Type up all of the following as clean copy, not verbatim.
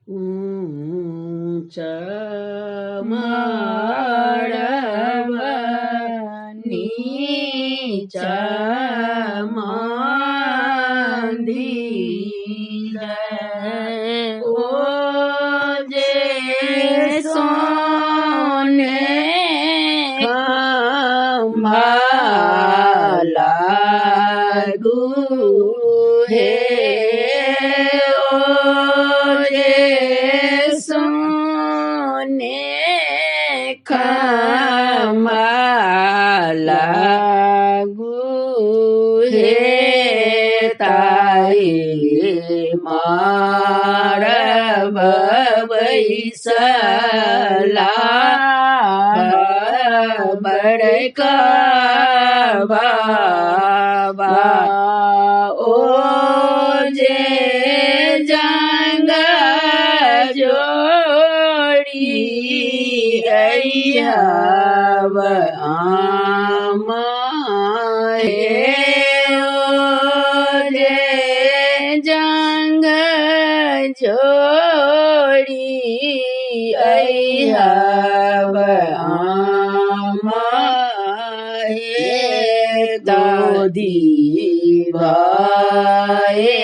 ઊંચા માળવા નીચા મંદિર ઓજે સોને લાગુ હે ઓજે સોને લાગુ હે તારી મારા બૈસલા બડકા બાબા ઓજે જંગ જોડી અય્યવ ઓજે જંગ જોડી અય્યવ દીવાએ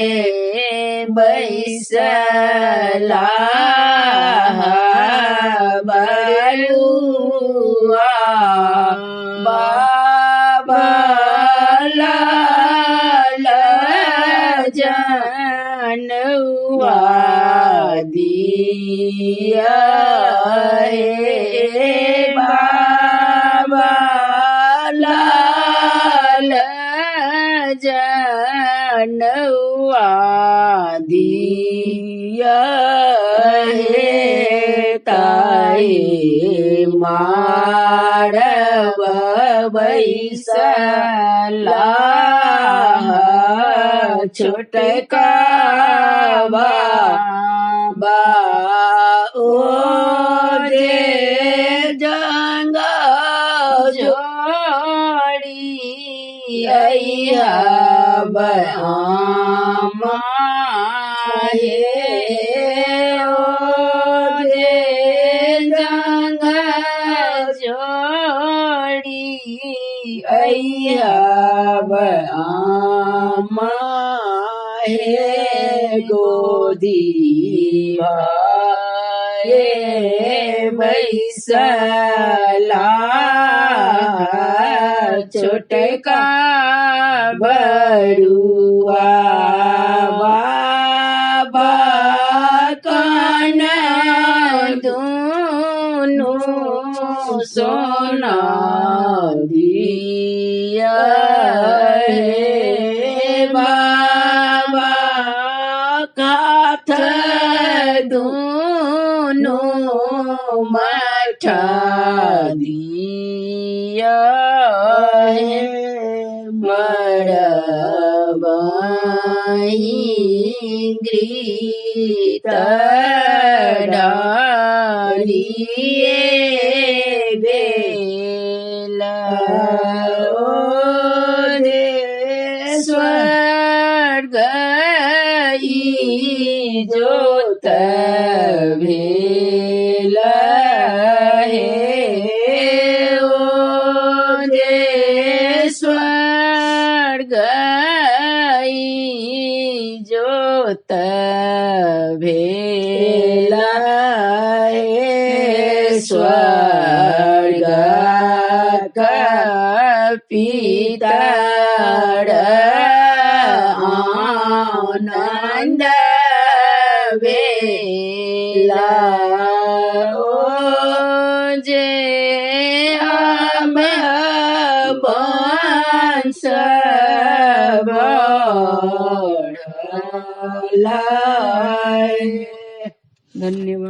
બૈસલા બળુઆ બાબા લાલ જનવા દિયા હે બાબા લાલ જનવા દિયા હે તાઈ માળવ બૈસલા છૂટકા બાબા ઓજે જંગ જોડી અય્યવ ઓજે જંગ જોડી અય્યવ ગોદી બૈસલા છોટકા બળુઆ બાબા કાન દૂનું સોના દિયા હે બાબા કાથ દૂનું મઠા દિયા હે મળવાઈ ગ્રીત ડાળીએ બેલા ઓજે સ્વર્ગ ઈ જોત ભેલા હે ઓજે સ્વર્ગ ઈ જોત ભેલા હે સ્વર્ગ પિતાડ આનંદ વેલા ઓજે આમ બંસ બળલાય. ધન્યવાદ.